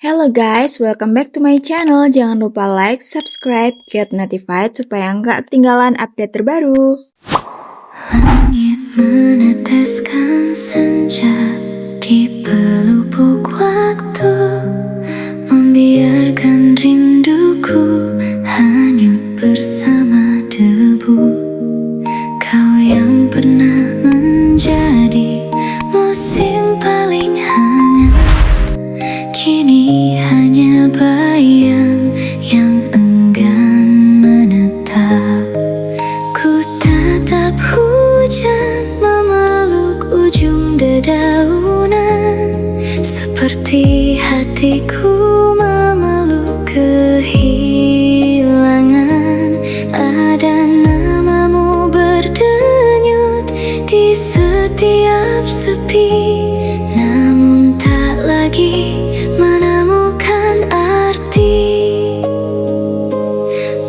Hello guys, welcome back to my channel. Jangan lupa like, subscribe, get notified supaya nggak ketinggalan update terbaru. Langit meneteskan senja di pelupuk waktu, membiarkan rinduku hanyut bersama debu. Kau yang pernah menjadi musim paling hangat, kini hanya bayang yang enggan menetap. Ku tatap hujan memeluk ujung dedaunan, seperti hatiku memeluk kehilangan. Ada namamu berdenyut di setiap sepi, namun tak lagi menemukan arti.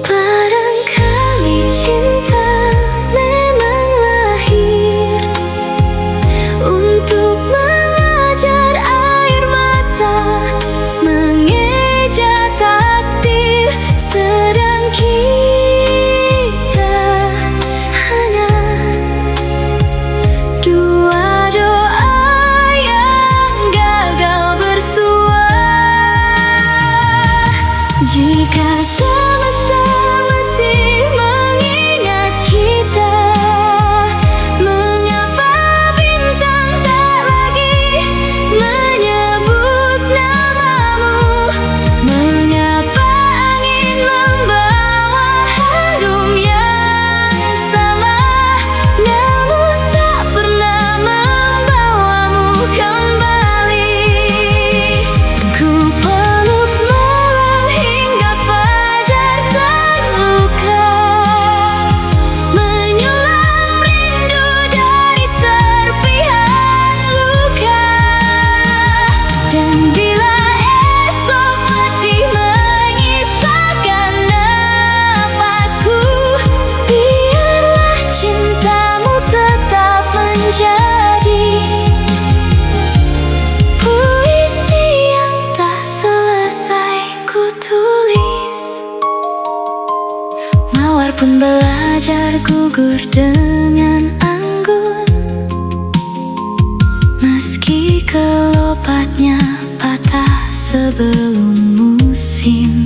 Barangkali cinta memang lahir untuk mengajar air mata, mengeja takdir, sedang kita hanya dua doa yang gagal bersua. Jika semesta masih mengingat kita, mengapa bintang tak lagi menyebut namamu? Mengapa angin membawa harum yang sama, namun tak pernah membawamu kembali? Ku peluk malam hingga fajar terluka, menyulam rindu dari serpihan luka. Dan bila esok masih menyisakan napasku, biarlah cintamu tetap menjadi puisi yang tak selesai ku tulis. Mawar pun belajar gugur dengan anggun, meski kelopatnya patah sebelum musim.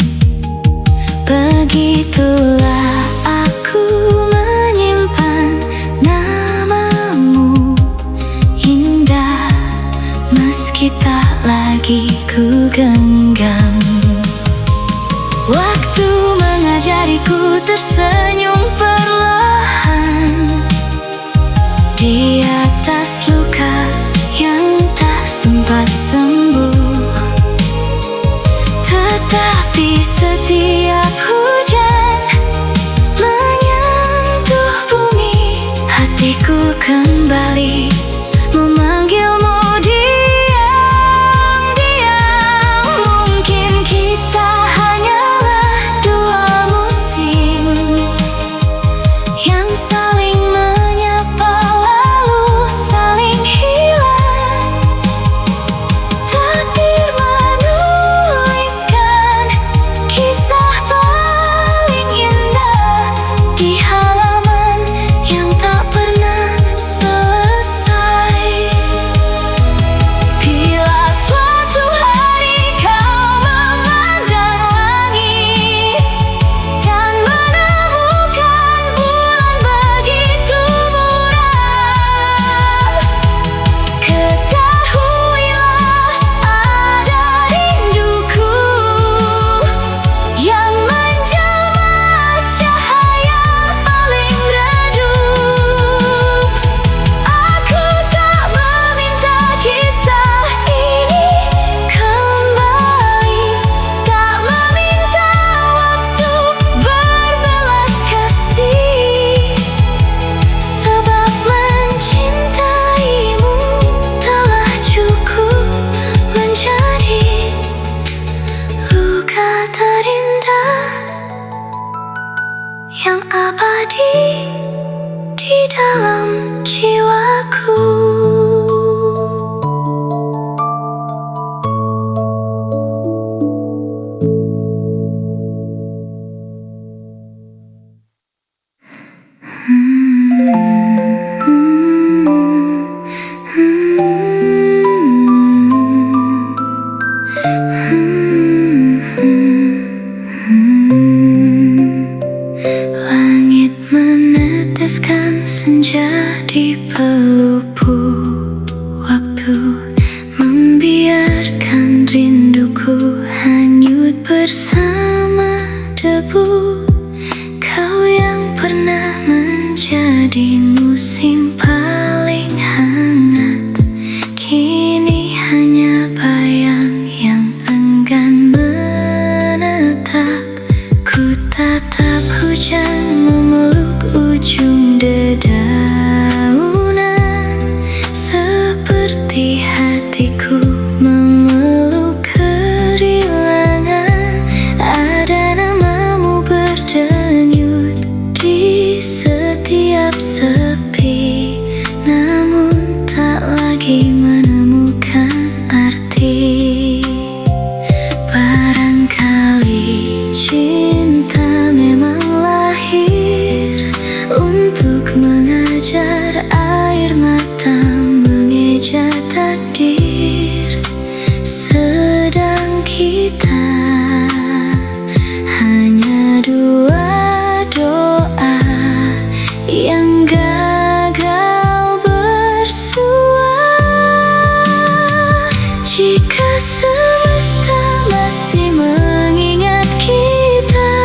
Begitulah aku menyimpan namamu, indah meski tak lagi ku genggam. Waktu mengajariku tersenyum perlahan di atas luka yang tak sempat sembuh. Tetapi setiap hujan menyentuh bumi, hatiku kembali memanggilmu diam-diam. Mungkin kita hanyalah dua musim yang saling menyapa lalu saling hilang. rinduku hanyut bersama debu. Kau yang pernah menjadi musim paling hangat, kini hanya bayang yang enggan menetap. Ku tatap hujan memeluk ujung dedaunan, seperti hatiku memeluk kehilangan. Ada namamu berdenyut di setiap sepi, namun tak lagi menemukan arti. Barangkali cinta memang lahir untuk mengajar air mata, mengeja takdir. Sedang kita hanya dua doa yang gagal bersua. Jika semesta masih mengingat kita,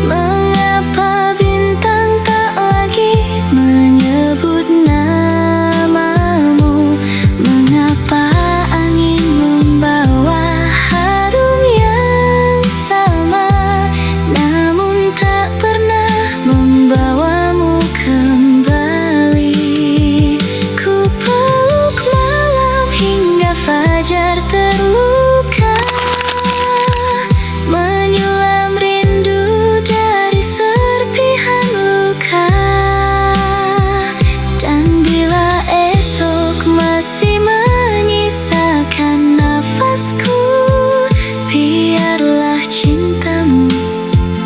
mengapa bintang tak lagi menyebut namamu? Mengapa angin membawa harum yang sama, namun tak pernah membawamu kembali? Ku peluk malam hingga fajar terluka, menyulam rindu dari serpihan luka. Dan bila esok masih menyisakan nafasku, biarlah cintamu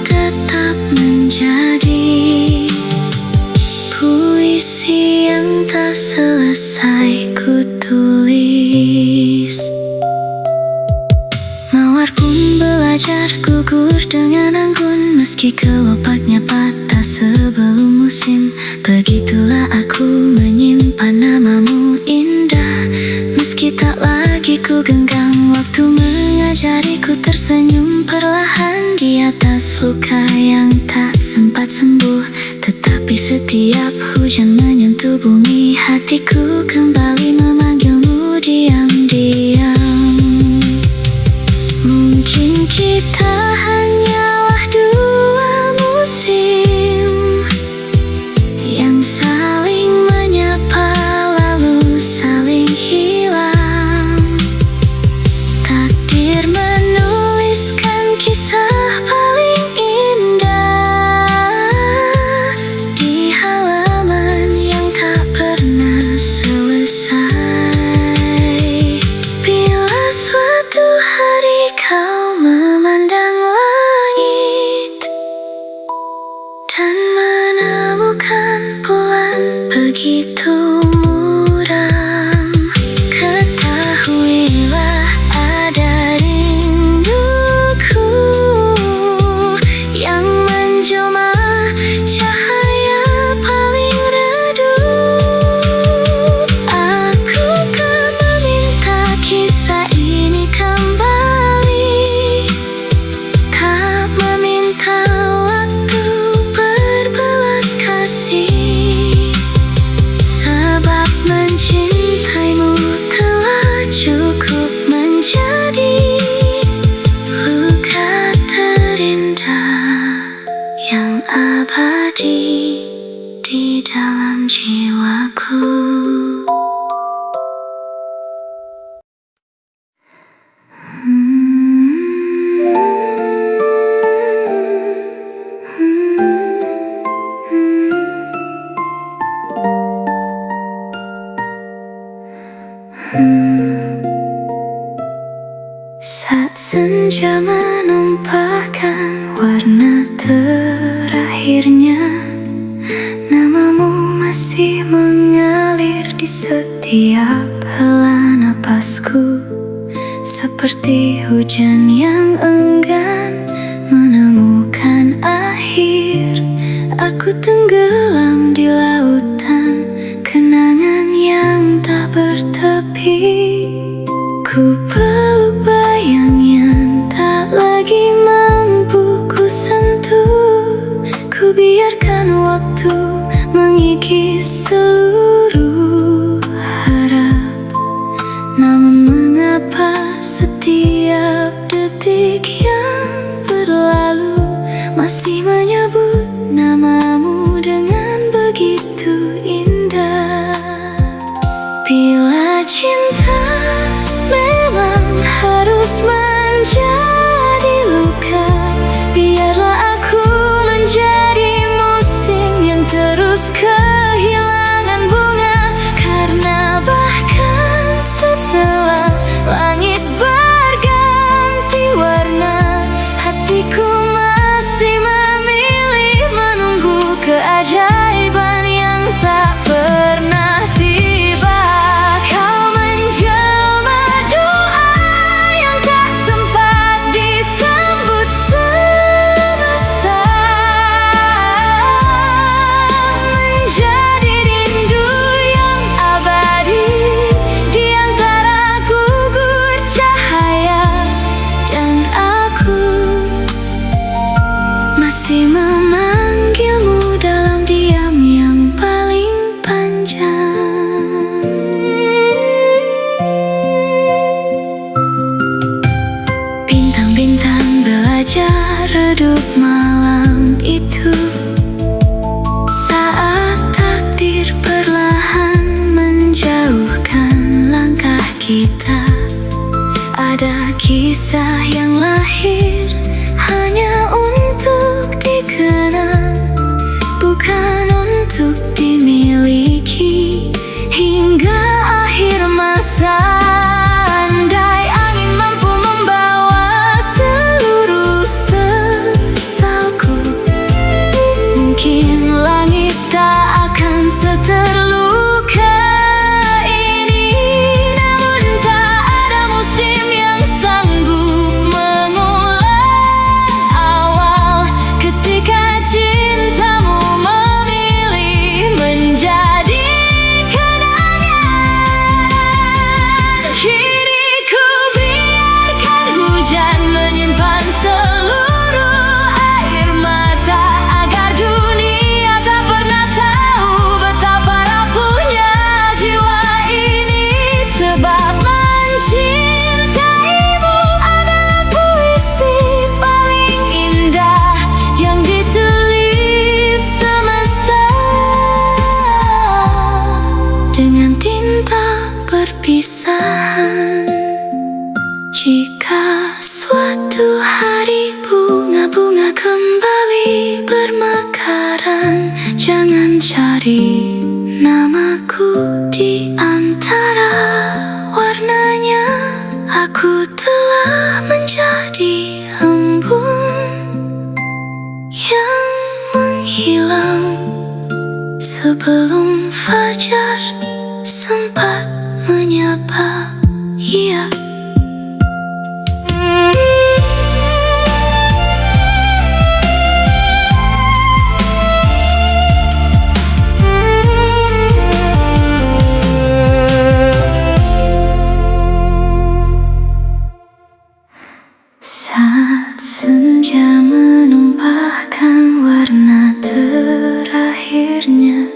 tetap menjadi puisi yang tak selesai ku tulis. Mawar pun belajar gugur dengan anggun, meski kelopaknya patah sebelum musim. Begitulah aku menyimpan namamu indah, meski tak lagi ku genggam. Waktu mengajariku tersenyum perlahan di atas luka yang tak sempat sembuh. Tetapi setiap hujan menyentuh bumi, hatiku kembali memanggilmu diam-diam. Mungkin kita hanyalah dua musim yang saling menyapa lalu saling hilang. Takdir menuliskan kisah paling indah di halaman yang tak pernah selesai. Bila suatu hari kau memandang langit dan menemukan bulan begitu muram, ketahuilah ada rinduku yang menjelma cahaya paling redup. Aku kan meminta kisah ini kembali, tak meminta waktu berbelas kasih. Sebab mencintaimu telah cukup menjadi luka terindah yang abadi di dalam jiwaku. Saat senja menumpahkan warna terakhirnya, namamu masih mengalir di setiap hela napasku. Seperti hujan yang enggan menemukan akhir, aku tenggelam di lautan kenangan yang tak bertepi. Ku peluk bayang yang tak lagi mampu ku sentuh. Ku biarkan waktu mengikis seluruh harap. Namun mengapa setiap detik yang berlalu masih menyebut namamu dengan begitu indah. Bila cinta memang harus menjadi luka, biarlah aku menjadi musim yang terus kehilangan bunga. Karena bahkan setelah langit berganti warna, hatiku masih memilih menunggu keajaiban yang tak pernah tiba. Kau menjelma doa yang tak sempat disambut semesta, menjadi rindu yang abadi di antara gugur cahaya. Dan aku masih memanggilmu dalam diam yang paling panjang. Bintang-bintang belajar redup malam itu, saat takdir perlahan menjauhkan langkah kita. Ada kisah yang lahir hanya untuk dikenang, bukan untuk dimiliki hingga akhir masa. Andai angin mampu membawa seluruh sesalku, mungkin langit tak akan seterluka ini. Namun tak ada musim yang sanggup mengulang awal ketika cintamu memilih menjadi kenangan. Kini ku biarkan hujan menyimpan seluruh air mata, agar dunia tak pernah tahu betapa rapuhnya jiwa ini. Sebab mencintaimu adalah puisi paling indah yang ditulis semesta. Dengan tinta perpisahan, jika suatu hari bunga-bunga kembali bermekaran, jangan cari namaku di antara warnanya. Aku telah menjadi embun yang menghilang sebelum fajar sempat menyapa. Iya. Saat senja menumpahkan warna terakhirnya,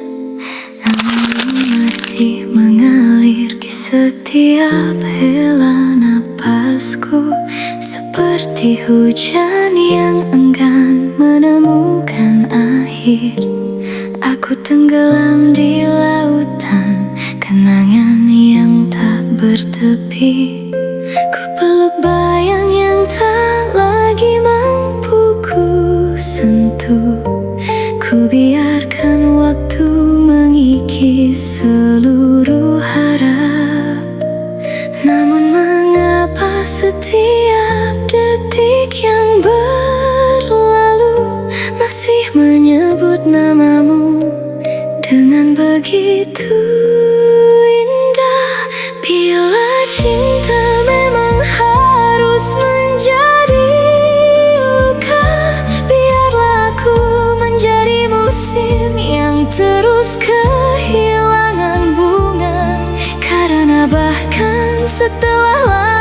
namun masih mengalir di setiap hela napasku, seperti hujan yang enggan menemukan akhir. Aku tenggelam di lautan kenangan yang tak bertepi. Ku peluk bayang yang tak lagi mampu ku sentuh. Ku biarkan waktu mengikis seluruh harap. Namun mengapa setiap detik yang berlalu masih menyebut namamu dengan begitu indah. Bila cinta memang harus menjadi luka, biarlah aku menjadi musim yang terus kehilangan bunga. Karena bahkan setelah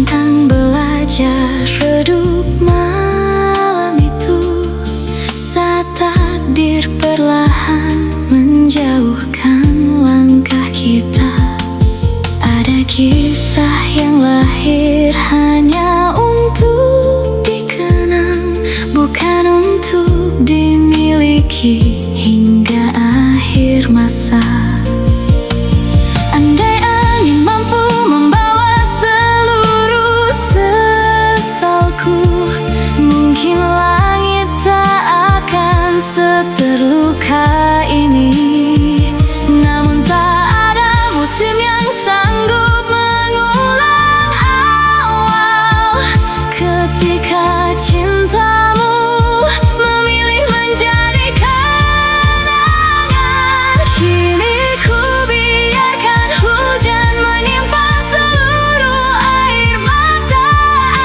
bintang belajar redup malam itu, saat takdir perlahan menjauhkan langkah kita. Ada kisah yang lahir hanya untuk dikenang, bukan untuk dimiliki hingga akhir masa. Andai angin mampu membawa seluruh sesalku, mungkin langit tak akan seterluka ini. Namun tak ada musim yang sanggup mengulang awal ketika cintamu memilih menjadi kenangan. Kini ku biarkan hujan menimpa seluruh air mata,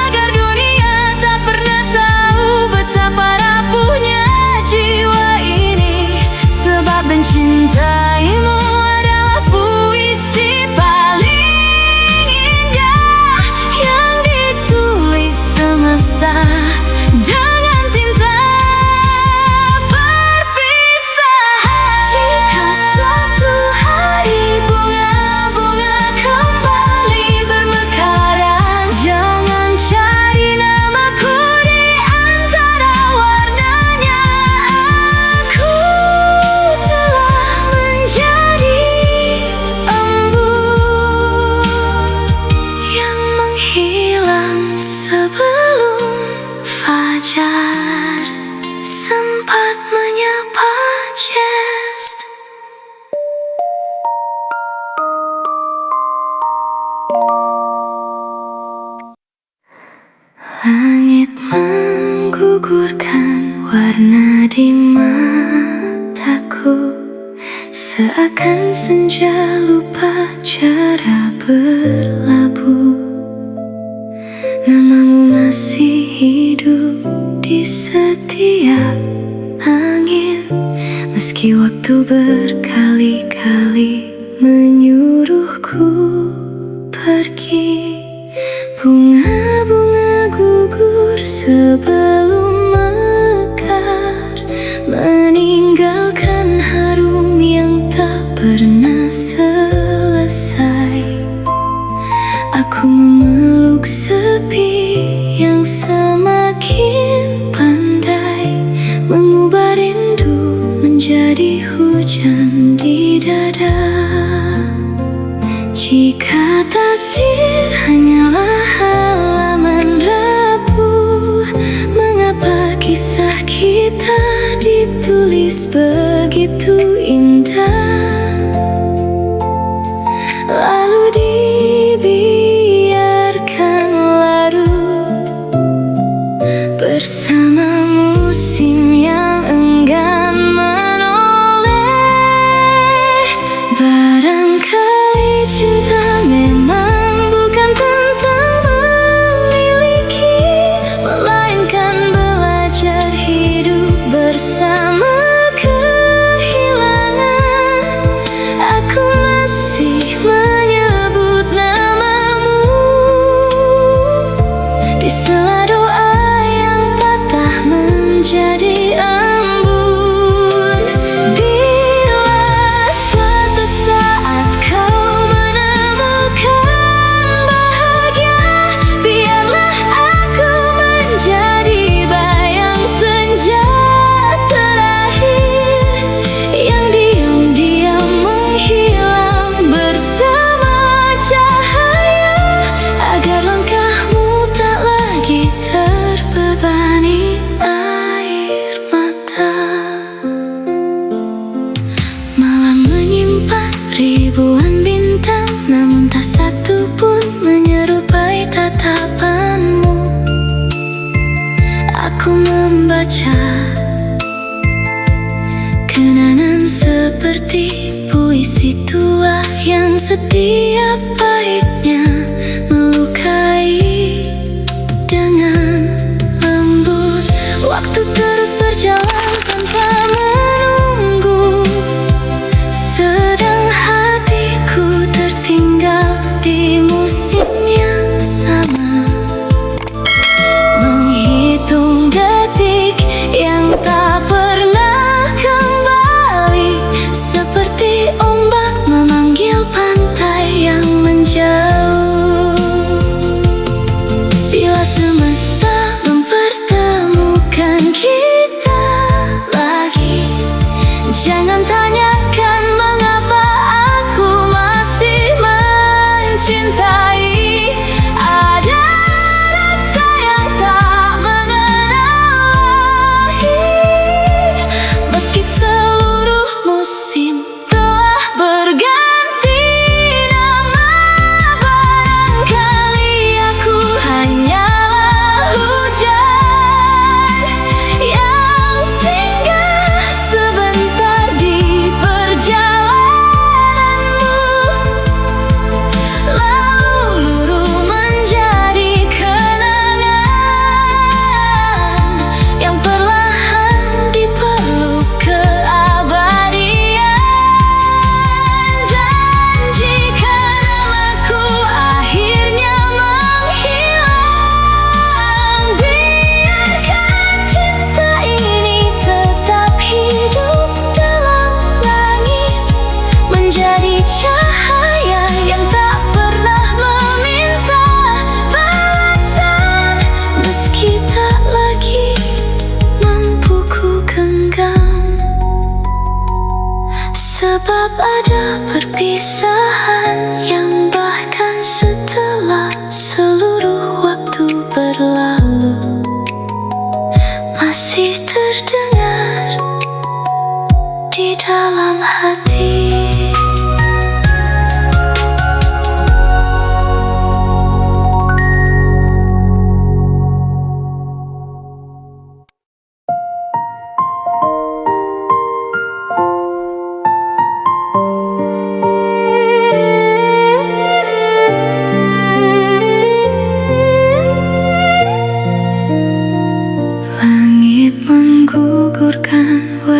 agar dunia tak pernah tahu betapa rapuhnya jiwa ini. Sebab mencintaimu adalah puisi paling indah yang ditulis semesta dengan tinta perpisahan. Jika suatu hari bunga-bunga kembali bermekaran, jangan cari namaku di antara warnanya. Aku telah menjadi embun yang menghilang sebelum fajar sempat menyapa jest. Langit menggugurkan warna di mataku, seakan senja lupa cara berlabuh. Namamu masih hidup di setiap angin, meski waktu berkali-kali menyuruhku pergi. Bunga-bunga gugur sebelum mekar, meninggalkan harum yang tak pernah selesai. Aku memeluk sepi yang semakin pandai, mengubah rindu menjadi hujan di dada. Jika takdir hanyalah halaman rapuh, mengapa kisah kita ditulis begitu indah, lalu dibiarkan larut bersama musim yang enggan menoleh. Barangkali cinta memang bukan tentang memiliki, melainkan belajar hidup bersama kehilangan. Aku masih menyebut namamu di sela doa yang patah menjadi embun. Bila suatu saat kau menemukan bahagia, biarlah aku menjadi bayang senja terakhir yang diam-diam menghilang bersama cahaya, agar langkahmu tak lagi terbebani air mata. Malam menyimpan ribuan bintang, namun tak satu pun menyerupai tatapanmu. Aku membaca kenangan seperti puisi tua yang setiap baitnya melukai dengan lembut. Waktu terus berjalan tanpa menunggu, sedang hatiku tertinggal di musim yang sama.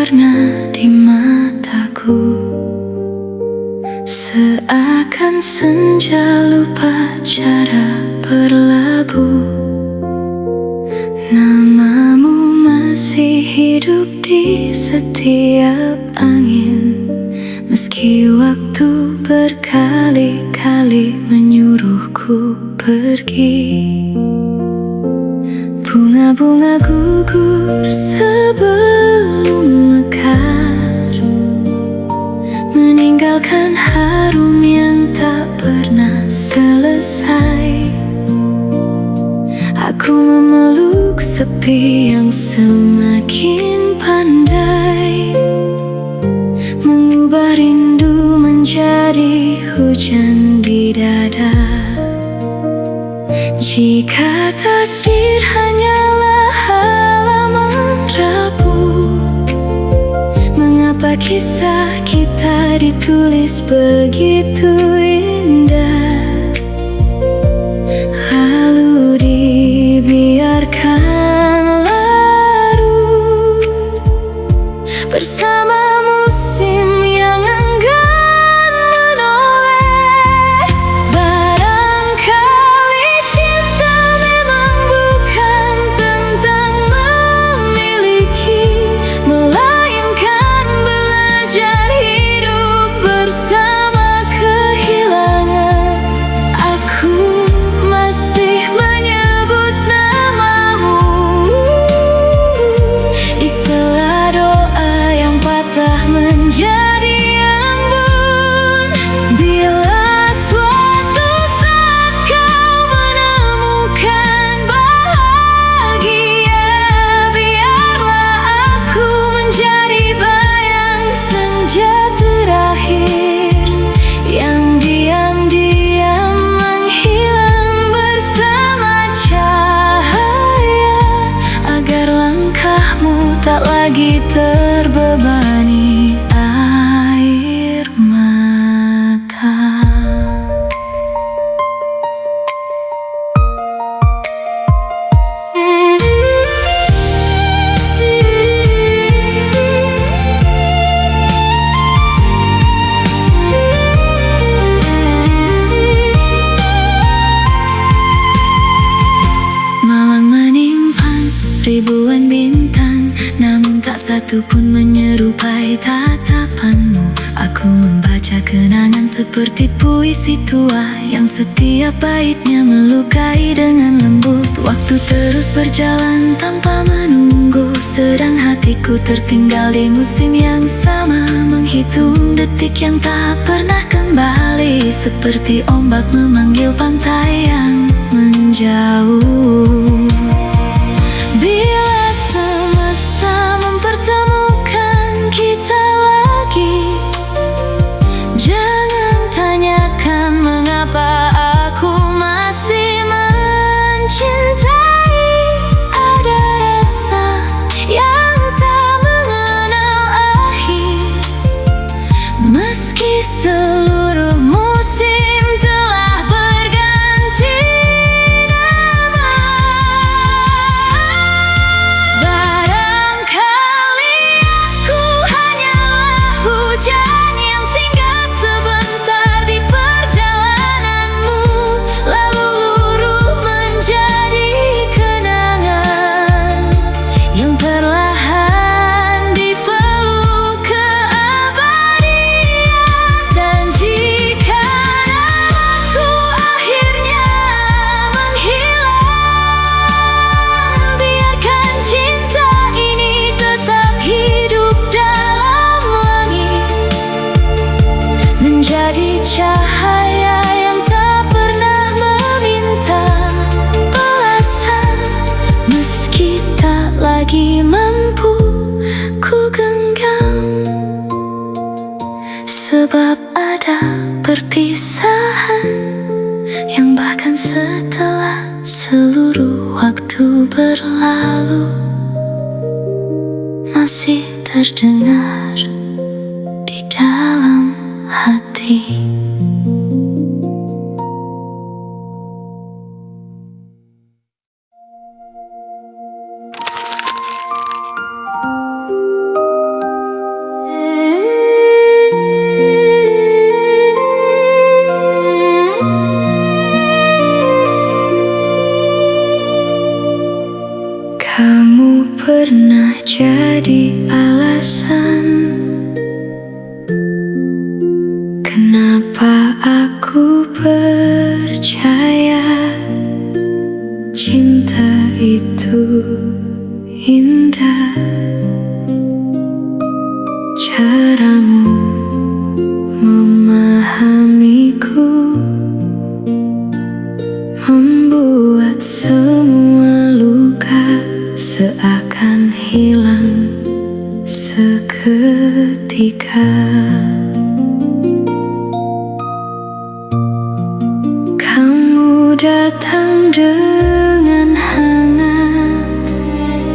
berwarna di mataku, seakan senja lupa cara berlabuh. Namamu masih hidup di setiap angin, meski waktu berkali-kali menyuruhku pergi. Bunga-bunga gugur sebelum mekar, meninggalkan harum yang tak pernah selesai. Aku memeluk sepi yang semakin pandai, mengubah rindu menjadi hujan di dada. Jika takdir hanyalah halaman rapuh, mengapa kisah kita ditulis begitu indah, lalu dibiarkan larut bersama musim yang enggan menoleh. Barangkali cinta memang bukan tentang memiliki, melainkan belajar hidup bersama kehilangan. Aku masih menyebut namamu di sela doa yang patah menjadi embun. Bila suatu saat kau menemukan bahagia, biarlah aku menjadi bayang senja terakhir yang diam-diam menghilang bersama cahaya, agar langkahmu tak lagi terbebani air mata. Malang menimpan ribuan bintang, namun tak satu pun menyerupai tatapanmu. Aku membaca kenangan seperti puisi tua, yang setiap baitnya melukai dengan lembut. Waktu terus berjalan tanpa menunggu, sedang hatiku tertinggal di musim yang sama, menghitung detik yang tak pernah kembali, seperti ombak memanggil pantai yang menjauh. Bila semesta mempertemukan kita lagi, jangan tanyakan mengapa aku masih mencintai. Ada rasa yang tak mengenal akhir, meski seluruh musim telah berganti nama. Barangkali aku hanyalah hujan yang singgah sebentar di perjalananmu, lalu luruh menjadi kenangan yang perlahan dipeluk keabadian. Dan jika namaku akhirnya menghilang, biarkan cinta ini tetap hidup dalam langit, menjadi cahaya yang tak pernah meminta balasan, meski tak lagi mampu ku genggam. Sebab ada perpisahan yang bahkan setelah seluruh waktu berlalu, masih terdengar di dalam hati. Kamu pernah jadi alasan kenapa aku percaya cinta itu indah. Caramu memahamiku membuat semua luka seakan hilang seketika. Kamu datang dengan hangat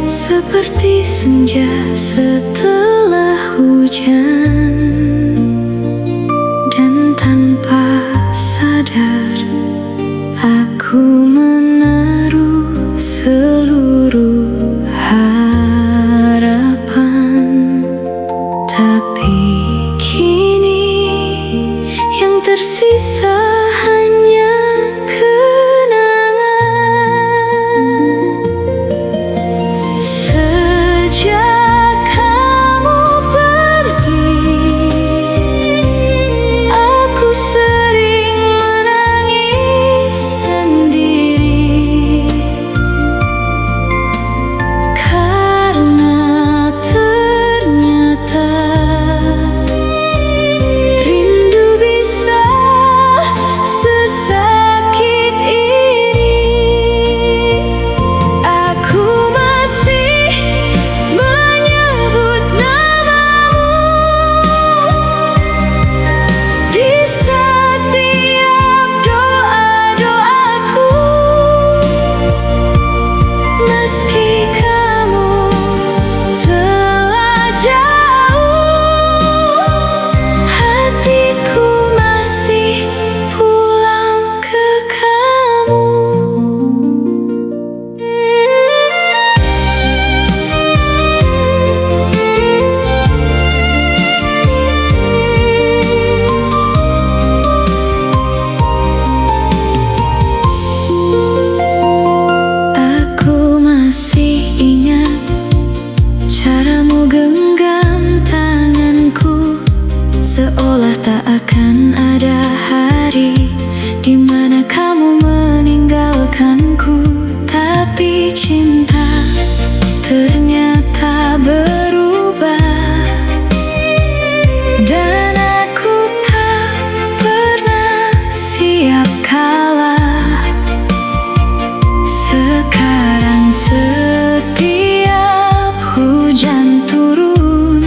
seperti senja setelah hujan, dan tanpa sadar aku menaruh seluruh harapan. Tapi kini yang tersisa hanya kenangan. Sejak kamu pergi, aku sering menangis sendiri, karena ternyata rindu bisa sesakit ini. Aku masih menyebut namamu di setiap doa-doaku, meski kamu telah jauh, hatiku masih pulang ke kamu. Aku masih ingat caramu genggam tanganku, seolah tak akan ada hari di mana kamu meninggalkanku. Tapi cinta ternyata berubah, dan aku tak pernah siap kalah. Sekarang setiap hujan turun,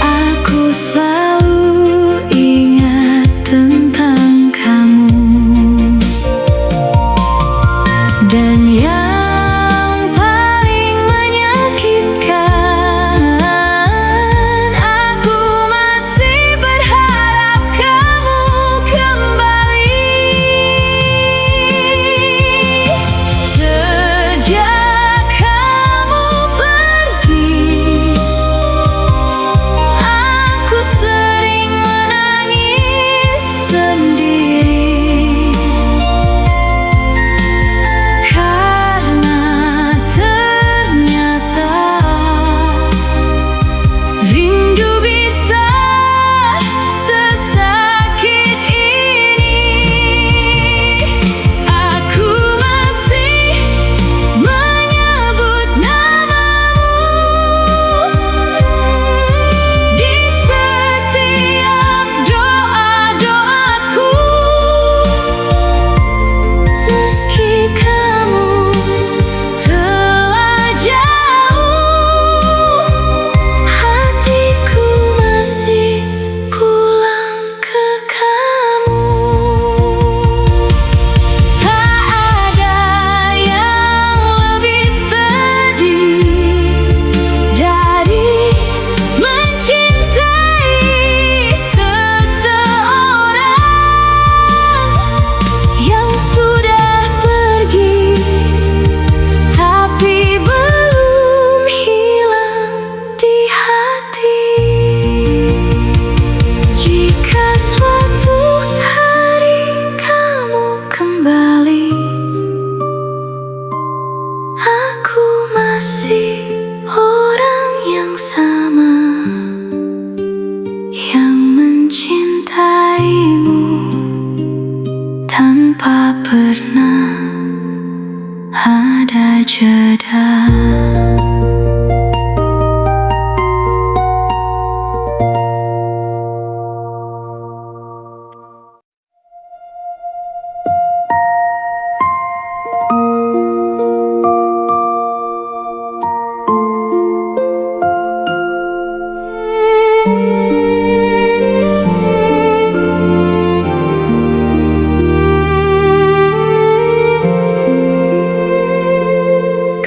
aku selalu ingat tentang kamu. Dan yang paling menyakitkan, aku masih berharap kamu kembali. Sejak kamu pergi, aku sering menangis sendiri, karena ada jeda.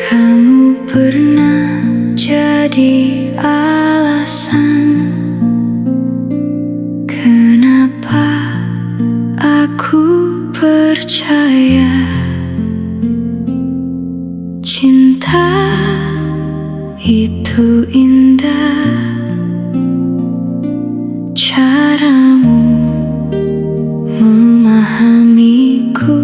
Kamu pernah jadi alasan kenapa aku percaya cinta itu indah. Caramu memahamiku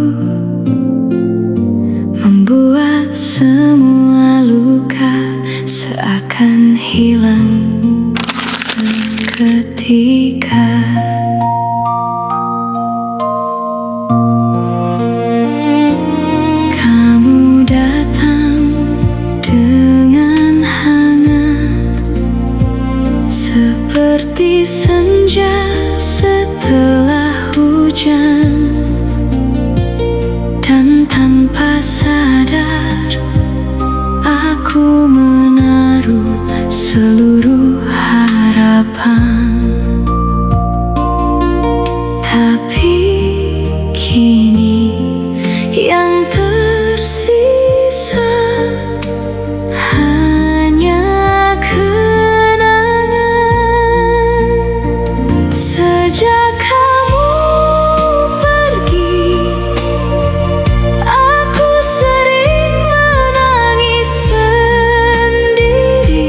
membuat semua luka seakan hilang seketika. Kamu datang dengan hangat seperti senja setelah hujan. Dan tanpa sadar aku menaruh seluruh harapan. Tapi kini yang tersisa hanya kenangan. Sejak kamu pergi, aku sering menangis sendiri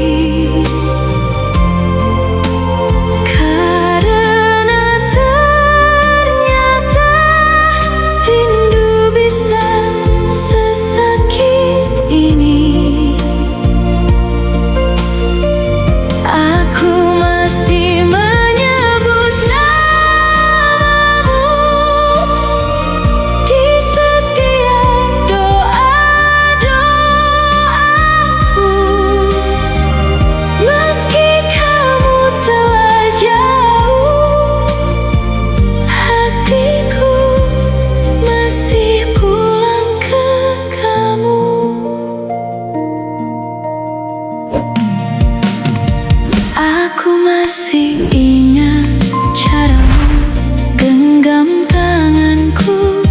karena ternyata rindu bisa sesakit ini. Aku masih menyebut namamu di setiap doa-doaku, meski kamu telah jauh, hatiku masih pulang ke kamu. Aku masih ingat caramu genggam tanganku,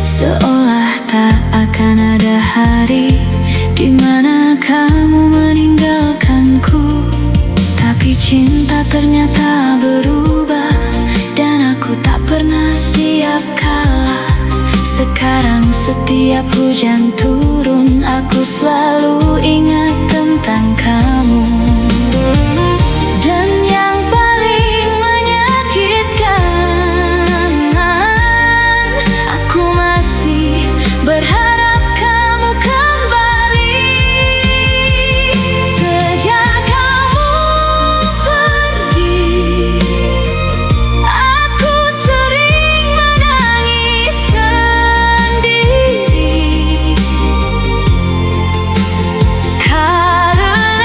seolah tak akan ada hari di mana kamu meninggalkanku. Tapi cinta ternyata berubah dan aku tak pernah siap kalah. Sekarang setiap hujan turun, aku selalu ingat tentang kamu. Dan yang paling menyakitkan, aku masih berharap kamu kembali. Sejak kamu pergi, aku sering menangis sendiri karena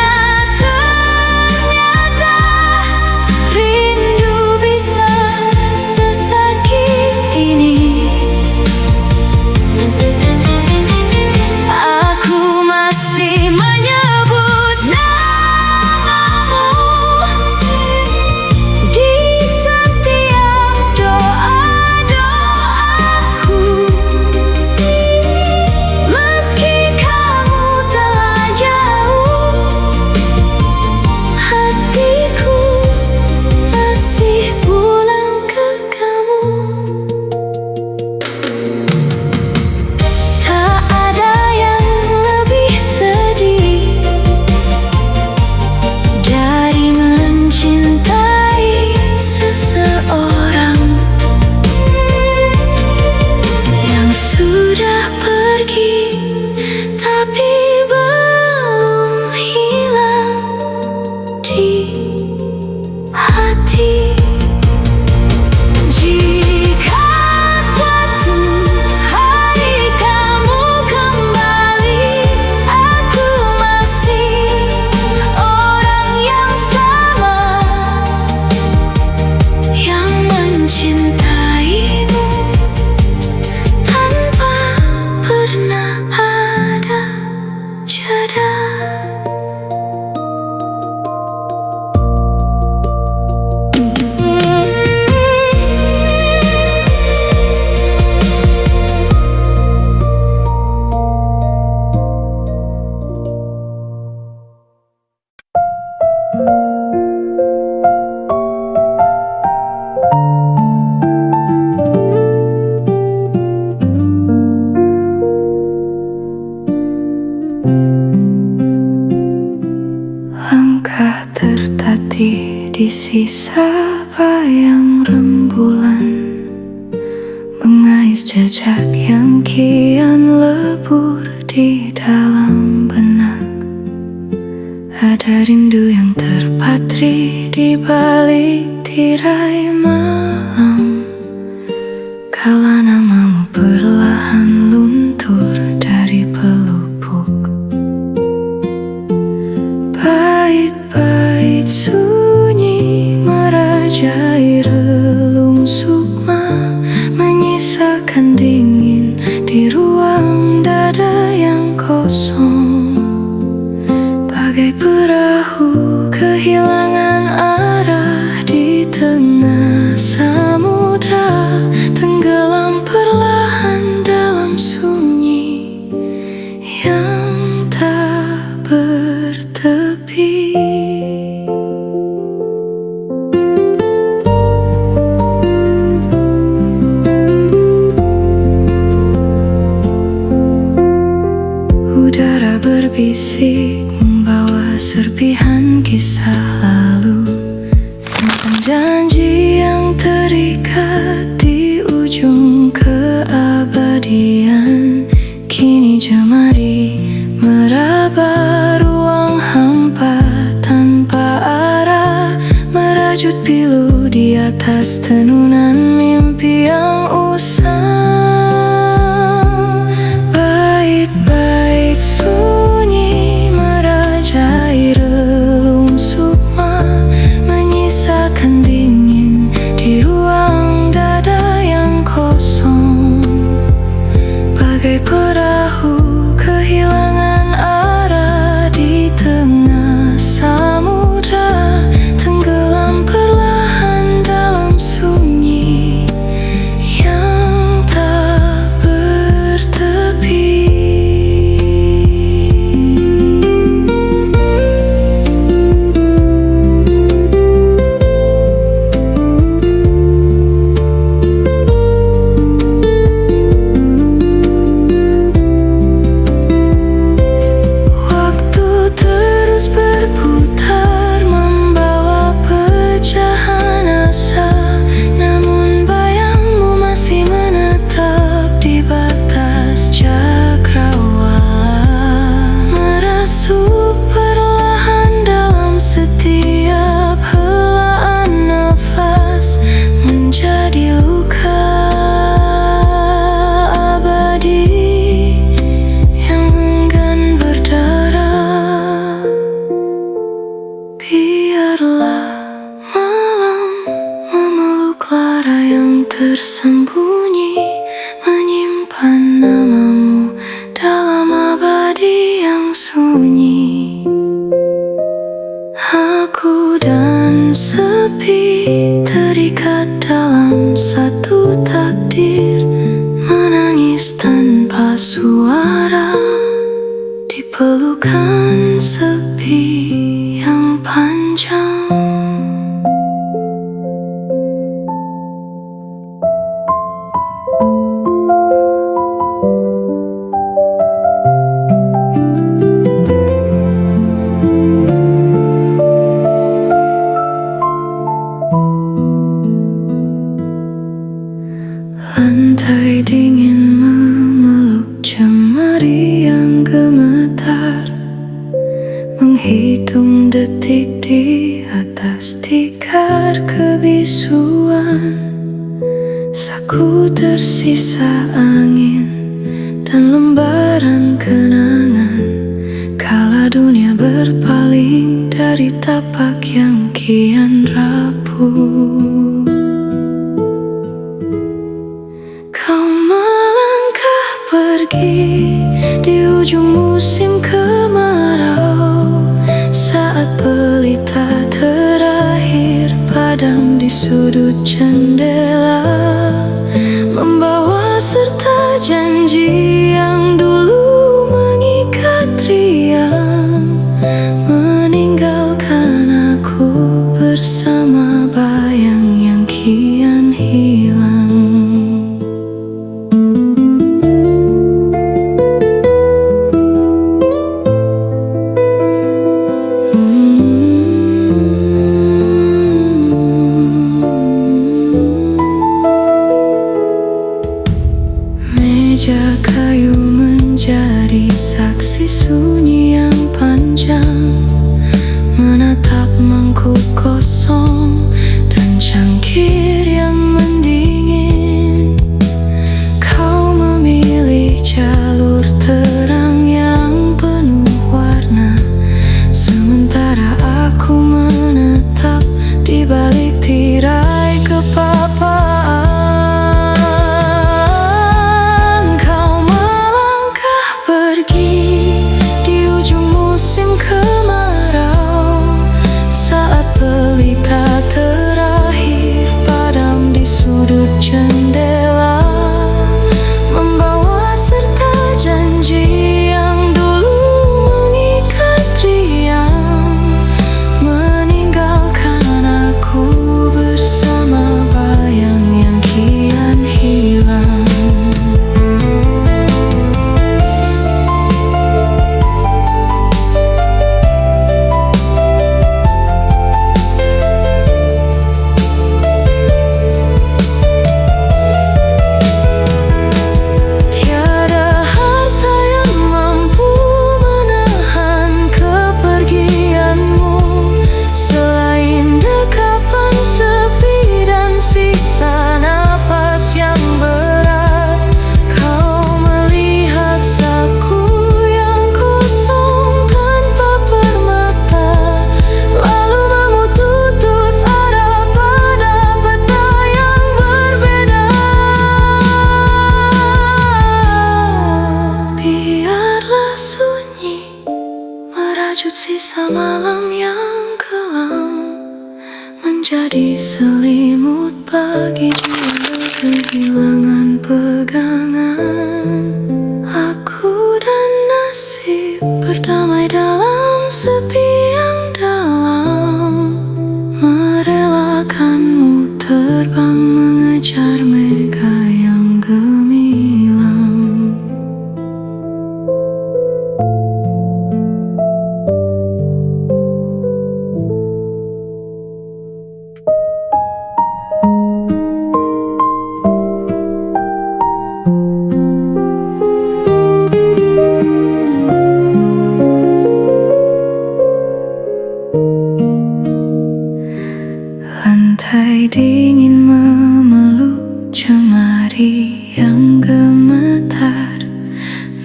di sisa bayang rembulan, mengais jejak yang kian lebur di dalam benak. Ada rindu yang terpatri di balik tirai malam, kala namamu perlahan luntur dari pelupuk. Bait-bait sunyi merajai relung sukma, menyisakan dingin di ruang dada yang kosong. Bagai perahu kehilangan arah di tengah samudra, tenggelam perlahan dalam sunyi yang tak bertepi. Udara berbisik membawa serpihan kisah lalu, tentang janji yang terikat di ujung keabadian. Kini jemari meraba ruang hampa tanpa arah, merajut pilu di atas tenunan mimpi yang usang. Bait-bait sunyi merajai relung sukma, menyisakan dingin di ruang dada yang kosong. Bagai perahu kehilangan arah di tengah samudra, tenggelam perlahan dalam sunyi yang tak bertepi. Waktu terus berputar membawa pecahan asa, namun bayangmu masih menetap di batas cakrawala, merasuk perlahan dalam setiap helaan nafas, menjadi luka abadi yang enggan berdarah. Biarlah malam memeluk lara yang tersembunyi, menyimpan namamu dalam abadi yang sunyi. Aku dan sepi terikat dalam satu takdir, menangis tanpa suara di pelukan sepi yang panjang. Lantai dingin memeluk jemari yang gemetar, menghitung detik di atas tikar kebisuan. Saku tersisa angin dan lembaran kenangan, kala dunia berpaling dari tapak yang kian rapuh. Kau melangkah pergi di ujung musim kemarau, saat pelita terakhir padam di sudut jendela, membawa serta janji yang dulu mengikat riang, meninggalkan aku bersama bayang yang kian hilang. di sunyi yang panjang, menatap mangkuk kosong dan cangkir yang mendingin. Kau memilih jalur terang yang penuh warna, sementara aku menetap di balik tirai kepapaan. Kau melangkah pergi di ujung musim kemarau, saat pelita terakhir padam di sudut jendela, membawa serta janji yang dulu mengikat riang, meninggalkan aku bersama bayang yang kian hilang. Tiada harta yang mampu menahan kepergianmu, selain dekapan sepi dan sisa napas yang berat. Kau melihat saku yang kosong tanpa permata, lalu memutus arah pada peta yang berbeda. Biarlah sunyi merajut sisa malam yang kelam, menjadi selimut bagi jiwa kehilangan pegangan. Aku dan nasib berdamai dalam sepi yang dalam, merelakanmu terbang mengejar mega yang gemilang. Lantai dingin memeluk jemari yang gemetar,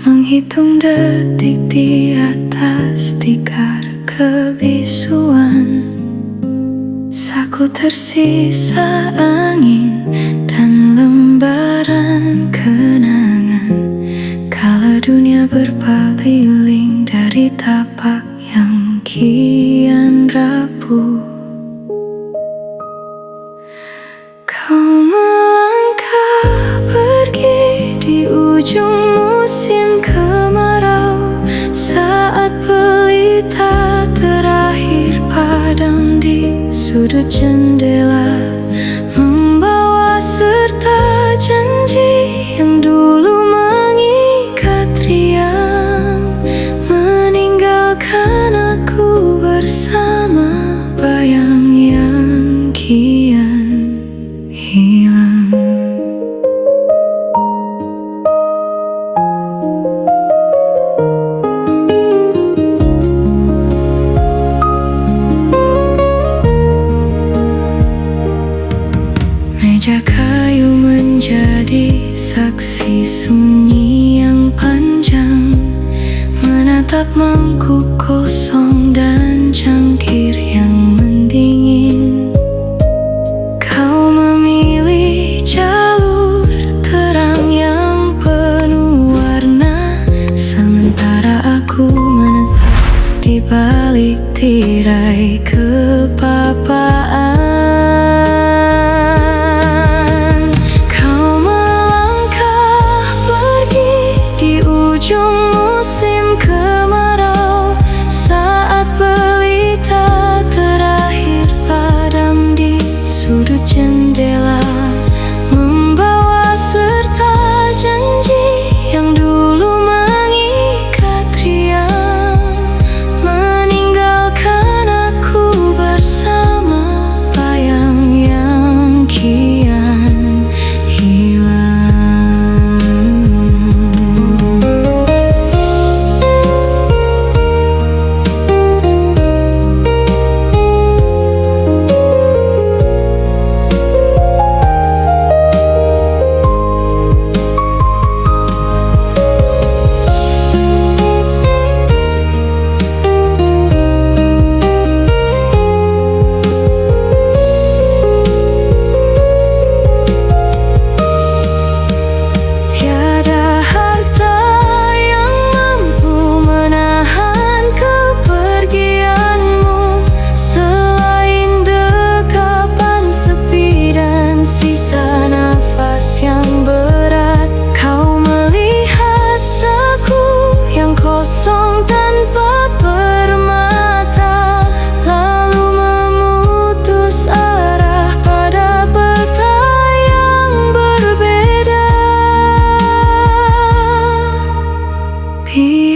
menghitung detik di atas tikar kebisuan. Saku tersisa angin dan lembaran kenangan, kala dunia berpaling dari tapak yang kian rapuh. Kau melangkah pergi di ujung musim kemarau, saat pelita terakhir padam di sudut jendela, membawa serta janji yang dulu mengikat riang, meninggalkan aku bersama bayang yang kian hilang. Meja kayu menjadi saksi sunyi yang panjang, menatap mangkuk kosong dan cangkir yang mendingin. Kau memilih jalur terang yang penuh warna, sementara aku menetap di balik tirai kepapaan. Kau melangkah pergi di ujung musim kemarau, saat pelita terakhir padam di sudut jendela, membawa serta janji yang dulu mengikat riang, meninggalkan aku bersama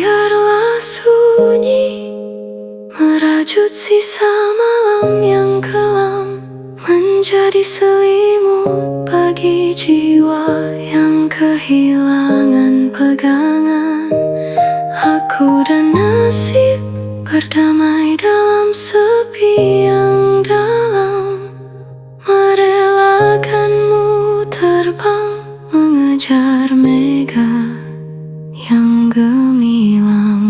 Biarlah sunyi merajut sisa malam yang kelam, menjadi selimut bagi jiwa yang kehilangan pegangan. Aku dan nasib berdamai dalam sepi yang dalam, merelakanmu terbang mengejar mega yang gemilang.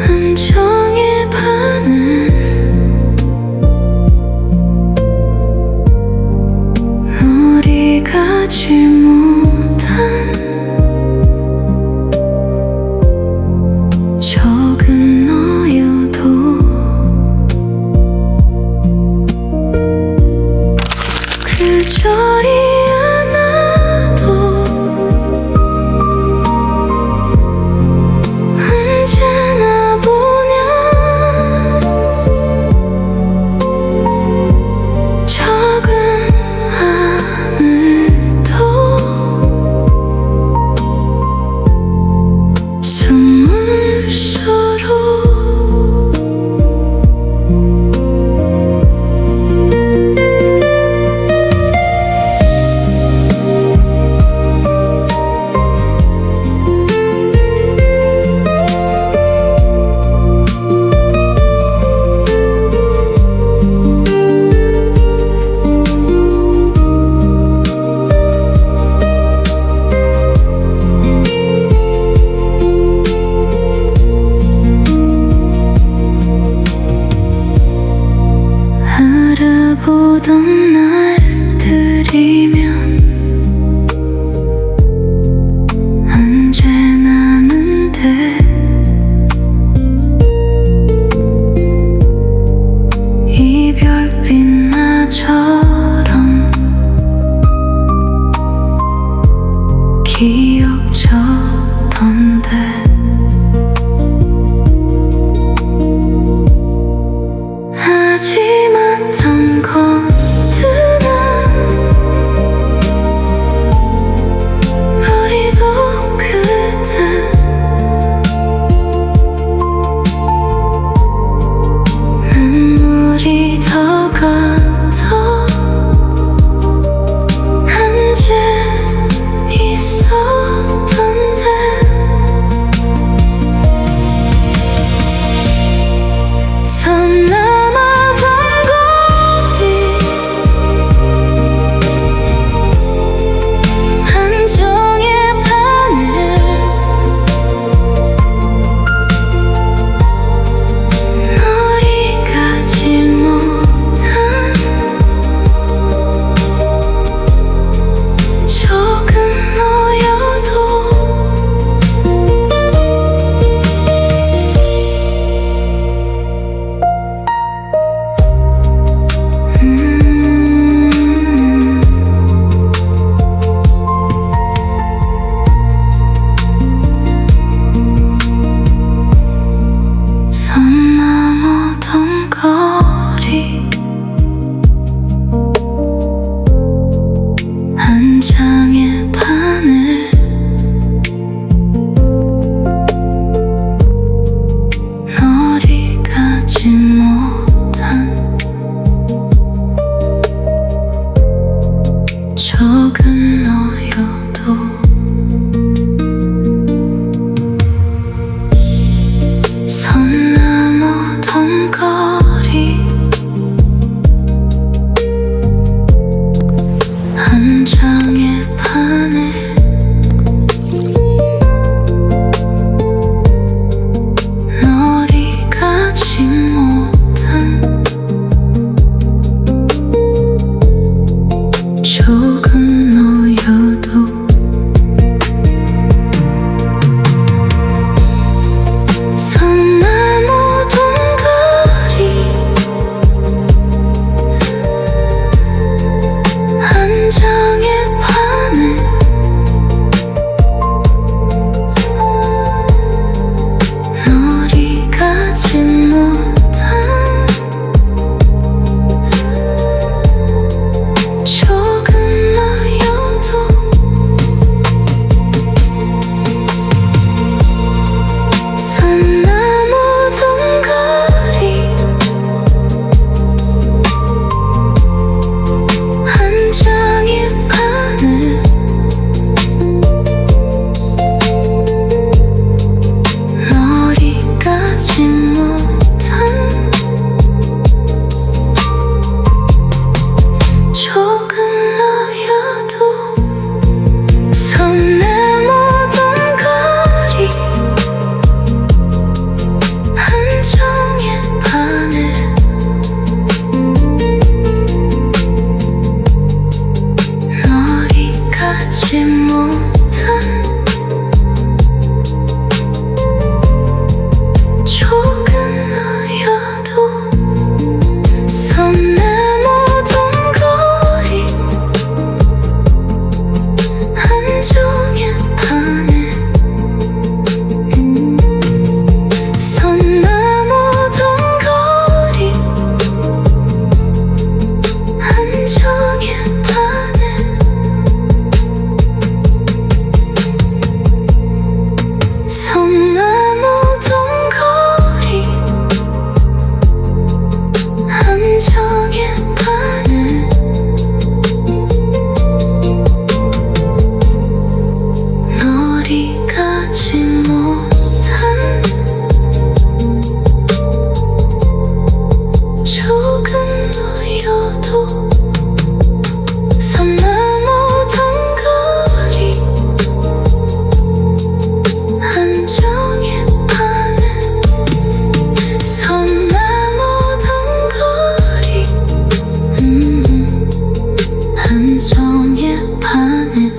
한정의 바늘 우리 가지 못한 적은 너여도 그 절이 보던 날들이면 언제나는데 이별빛 나처럼 기억졌던데 하지만 던 건 머리 한 장의 바늘 너리 가지 못한 적은 너여도 선 넘어던 거리 한 장의 바늘 너리 가지 못한 조금 너여도 선 넘어던 거리 한 장의 바늘 너리 가지 못한 조금 너여도 선 넘어던 거리 한 장의 바늘 너리 가지 못한 조금 너여도 선 넘어던 거리 한 장의 바늘 너리 가지 못한 조금 너여도 선 넘어던 거리 한 장의 바늘 선 넘어던 거리 한 장의 바늘 선 넘어던 거리 한 장의 바늘 너리 가지 못한 조금 너여도 선 넘어던 거리 한 장의 바늘 선 넘어던 거리 한 장의 바늘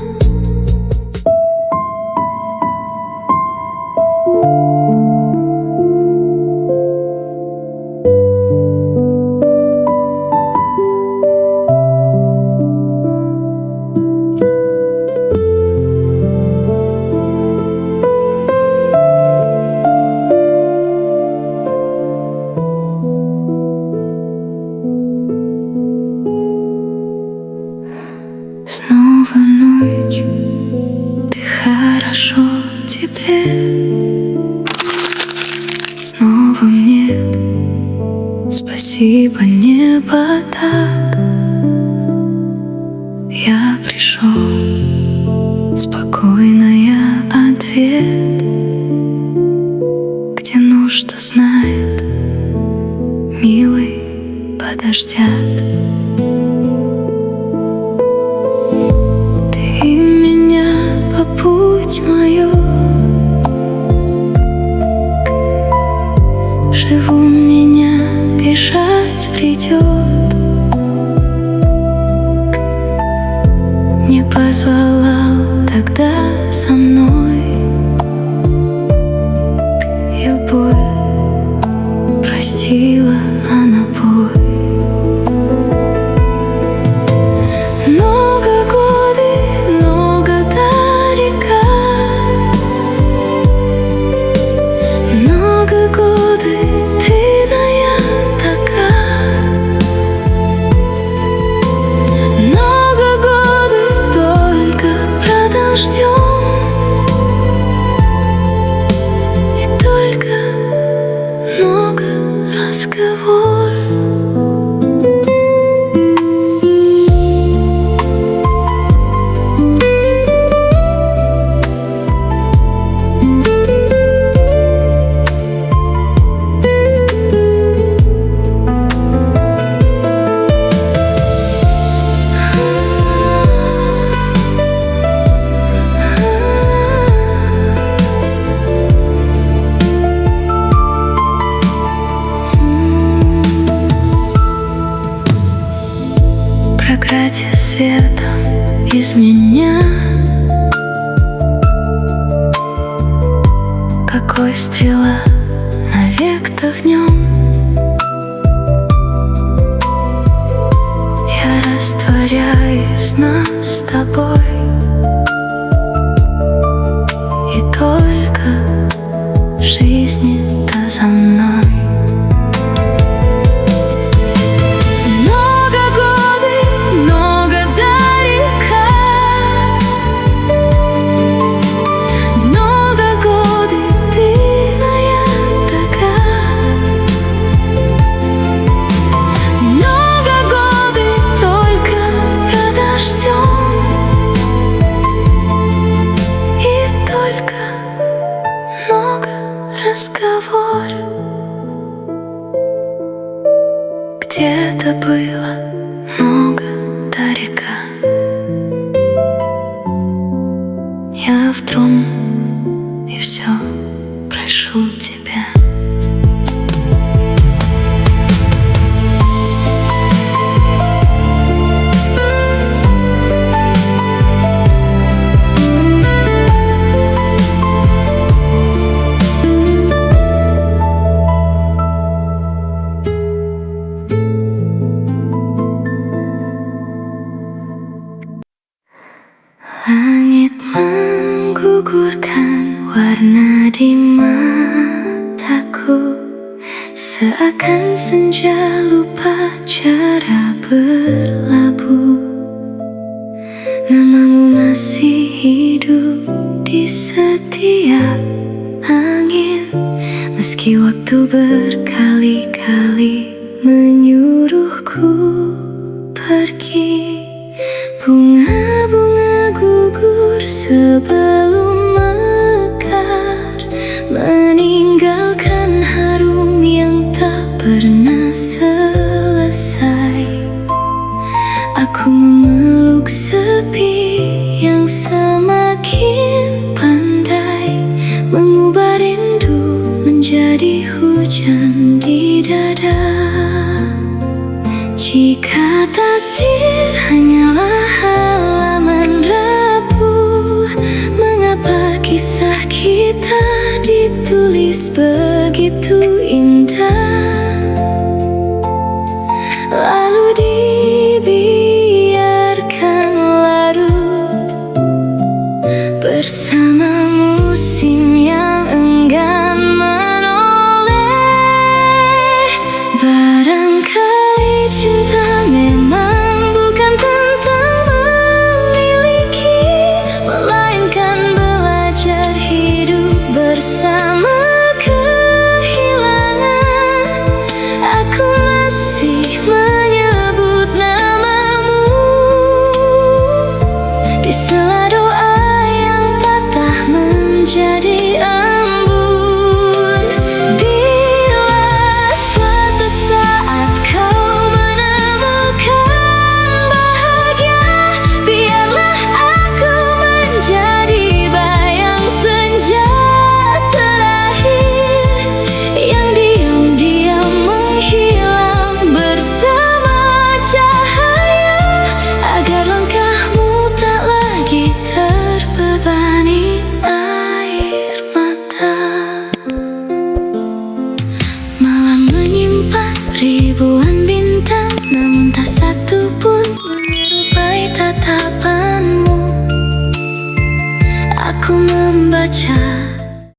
Снова ночь, ты хорошо тебе. Снова мне спасибо, небо так. Я пришел, спокойно я ответ. Где нужда знает, милый, подождят. Ты меня по путь мою, живу меня бежать придет. Не позвала тогда со мной. Я боль простила на напой. Много годы, много далека, много годы ты моя така. играть светом из меня. Какой стрела навек-то в нем. Я растворяюсь нас с тобой, и только в жизни-то за мной. Много годы, много далека, много годы ты моя такая. Много годы только подождем, и только много разговор. Где-то было много далека. Я в трум и все прошу тебя. Langit menggugurkan warna di mataku, seakan senja lupa cara berlabuh. Namamu masih hidup di setiap angin, meski waktu berkali-kali menyuruhku pergi. Bunga-bunga gugur sebelum mekar, meninggalkan harum yang tak pernah selesai. Aku memeluk sepi yang semakin pandai, mengubah rindu menjadi hujan di dada. Jika takdir hanyalah halaman rapuh, mengapa kisah kita ditulis begitu indah, lalu dibiarkan larut bersama musim yang enggan menoleh. Barangkali cinta memang bukan tentang memiliki, melainkan belajar hidup bersama kehilangan. Aku masih menyebut namamu di sela doa yang patah menjadi embun. Bila suatu saat kau menemukan bahagia, biarlah aku menjadi bayang senja terakhir yang diam-diam menghilang bersama cahaya, agar langkahmu tak lagi terbebani air mata. Malam menyimpan ribuan bintang, namun tak satu pun menyerupai tatapanmu. Aku membaca